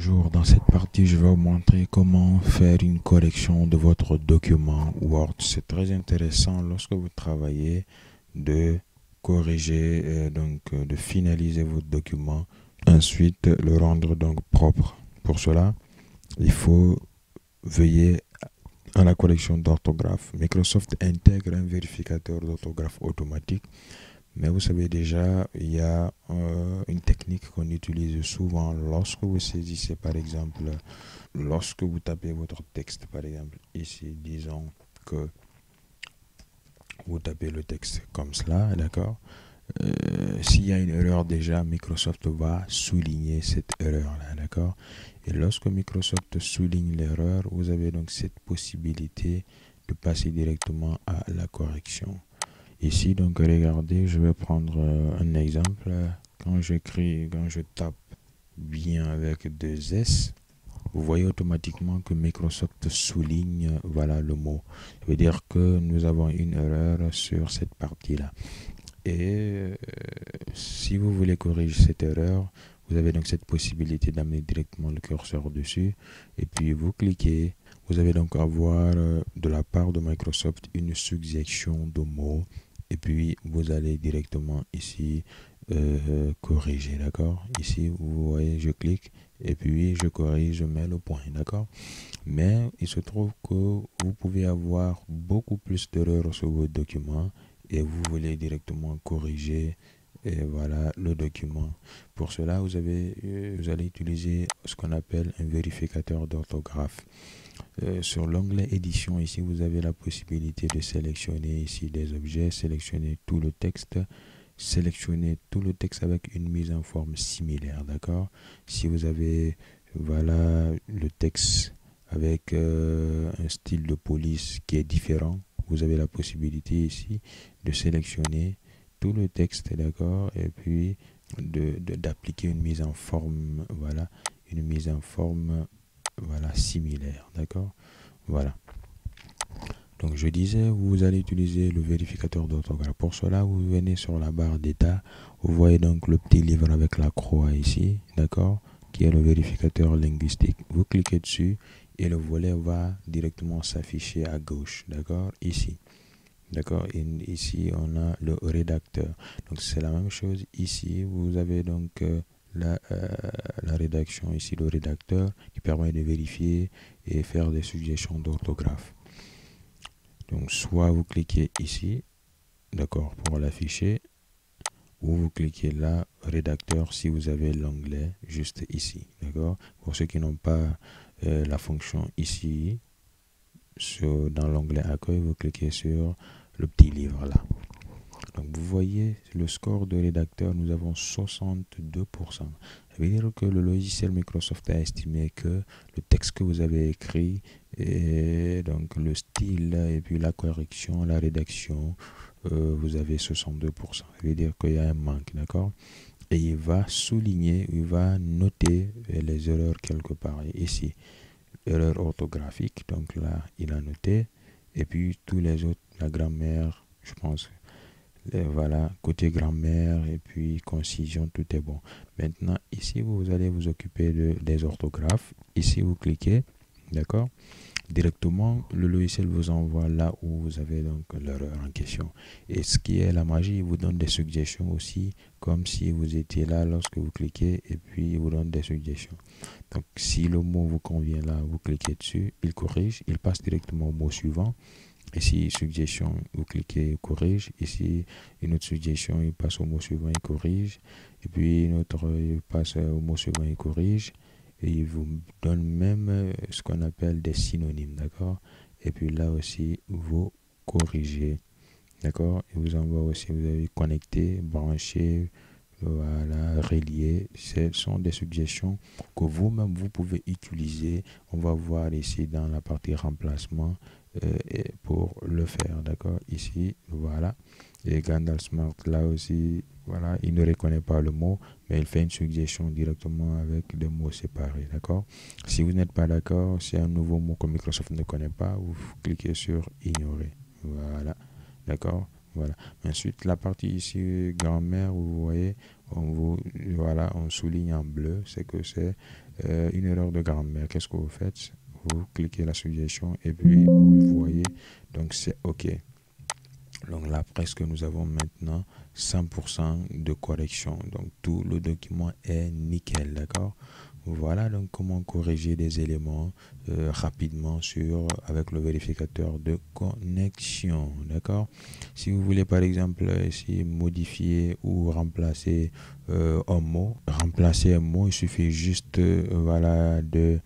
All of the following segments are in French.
Bonjour, dans cette partie, je vais vous montrer comment faire une correction de votre document Word. C'est très intéressant lorsque vous travaillez de corriger, de finaliser votre document, ensuite le rendre donc propre. Pour cela, il faut veiller à la correction d'orthographe. Microsoft intègre un vérificateur d'orthographe automatique. Mais vous savez déjà, il y a une technique qu'on utilise souvent lorsque vous saisissez, par exemple, lorsque vous tapez votre texte, par exemple, ici, disons que vous tapez le texte comme cela, d'accord. S'il y a une erreur déjà, Microsoft va souligner cette erreur-là, d'accord. Et lorsque Microsoft souligne l'erreur, vous avez donc cette possibilité de passer directement à la correction. Ici, donc, regardez, je vais prendre un exemple. Quand je tape bien avec deux S, vous voyez automatiquement que Microsoft souligne, voilà le mot. Ça veut dire que nous avons une erreur sur cette partie-là. Et si vous voulez corriger cette erreur, vous avez donc cette possibilité d'amener directement le curseur dessus. Et puis, vous cliquez. Vous allez donc avoir de la part de Microsoft une suggestion de mots. Et puis, vous allez directement ici corriger, d'accord. Ici, vous voyez, je clique et puis je corrige, je mets le point, d'accord. Mais il se trouve que vous pouvez avoir beaucoup plus d'erreurs sur votre document et vous voulez directement corriger et voilà le document. Pour cela, vous allez utiliser ce qu'on appelle un vérificateur d'orthographe. Sur l'onglet édition, ici, vous avez la possibilité de sélectionner ici des objets, sélectionner tout le texte avec une mise en forme similaire, d'accord. Si vous avez, voilà, le texte avec un style de police qui est différent, vous avez la possibilité ici de sélectionner tout le texte, d'accord, et puis d'appliquer une mise en forme, voilà, une mise en forme, voilà, similaire, d'accord. Voilà. Donc je disais, vous allez utiliser le vérificateur d'orthographe. Pour cela, vous venez sur la barre d'état. Vous voyez donc le petit livre avec la croix ici, d'accord, qui est le vérificateur linguistique. Vous cliquez dessus et le volet va directement s'afficher à gauche, d'accord, ici. D'accord, et ici on a le rédacteur. Donc c'est la même chose ici. Vous avez donc la rédaction ici, le rédacteur qui permet de vérifier et faire des suggestions d'orthographe. Donc soit vous cliquez ici, d'accord, pour l'afficher, ou vous cliquez là, rédacteur, si vous avez l'onglet juste ici, d'accord. Pour ceux qui n'ont pas la fonction ici, dans l'onglet accueil, vous cliquez sur le petit livre là. Donc vous voyez le score de rédacteur, nous avons 62%. Ça veut dire que le logiciel Microsoft a estimé que le texte que vous avez écrit, et donc le style et puis la correction, la rédaction, vous avez 62%. Ça veut dire qu'il y a un manque, d'accord. Et il va souligner, il va noter les erreurs quelque part ici. Erreur orthographique, donc là il a noté. Et puis tous les autres, la grammaire, je pense. Et voilà, côté grammaire et puis concision, tout est bon. Maintenant, ici, vous allez vous occuper des orthographes. Ici, vous cliquez, d'accord. Directement, le logiciel vous envoie là où vous avez donc l'erreur en question. Et ce qui est la magie, il vous donne des suggestions aussi, comme si vous étiez là lorsque vous cliquez et puis il vous donne des suggestions. Donc, si le mot vous convient là, vous cliquez dessus, il corrige, il passe directement au mot suivant. Ici, suggestion, vous cliquez corrige. Ici, une autre suggestion, il passe au mot suivant, il corrige. Et puis, une autre, il passe au mot suivant, il corrige. Et il vous donne même ce qu'on appelle des synonymes, d'accord. Et puis là aussi, vous corrigez, d'accord. Il vous envoie aussi, vous avez connecté, branché, voilà, relier. Ce sont des suggestions que vous-même, vous pouvez utiliser. On va voir ici dans la partie remplacement pour le faire, d'accord. Ici, voilà. Et Gandalf Smart, là aussi, voilà, il ne reconnaît pas le mot, mais il fait une suggestion directement avec des mots séparés, d'accord. Si vous n'êtes pas d'accord, c'est un nouveau mot que Microsoft ne connaît pas, vous cliquez sur ignorer, voilà, d'accord. Voilà. Ensuite, la partie ici, grammaire, vous voyez, voilà, on souligne en bleu, c'est que c'est une erreur de grammaire, qu'est-ce que vous faites? Vous cliquez la suggestion et puis vous voyez, donc c'est OK. Donc là, presque nous avons maintenant 100% de correction. Donc tout le document est nickel, d'accord? Voilà donc comment corriger des éléments rapidement avec le vérificateur de connexion, d'accord? Si vous voulez par exemple ici modifier ou remplacer un mot, il suffit juste voilà de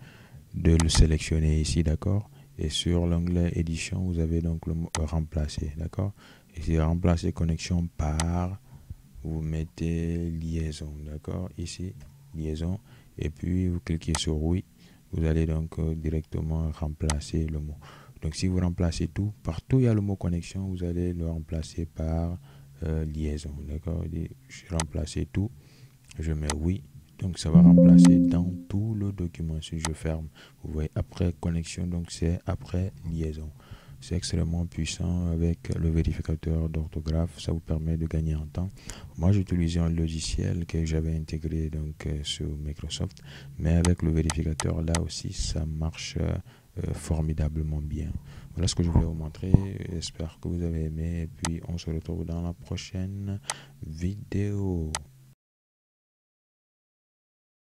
le sélectionner ici, d'accord? Et sur l'onglet édition, vous avez donc le mot remplacer, d'accord? Ici, remplacer connexion par, vous mettez liaison, d'accord? Ici, liaison, et puis vous cliquez sur oui, vous allez donc directement remplacer le mot. Donc si vous remplacez tout, partout il y a le mot connexion, vous allez le remplacer par liaison, d'accord? Je remplacer tout, je mets oui. Donc ça va remplacer dans tout le document. Si je ferme, vous voyez après connexion, donc c'est après liaison. C'est extrêmement puissant avec le vérificateur d'orthographe. Ça vous permet de gagner en temps. Moi, j'utilisais un logiciel que j'avais intégré donc sur Microsoft, mais avec le vérificateur là aussi, ça marche formidablement bien. Voilà ce que je voulais vous montrer. J'espère que vous avez aimé et puis on se retrouve dans la prochaine vidéo.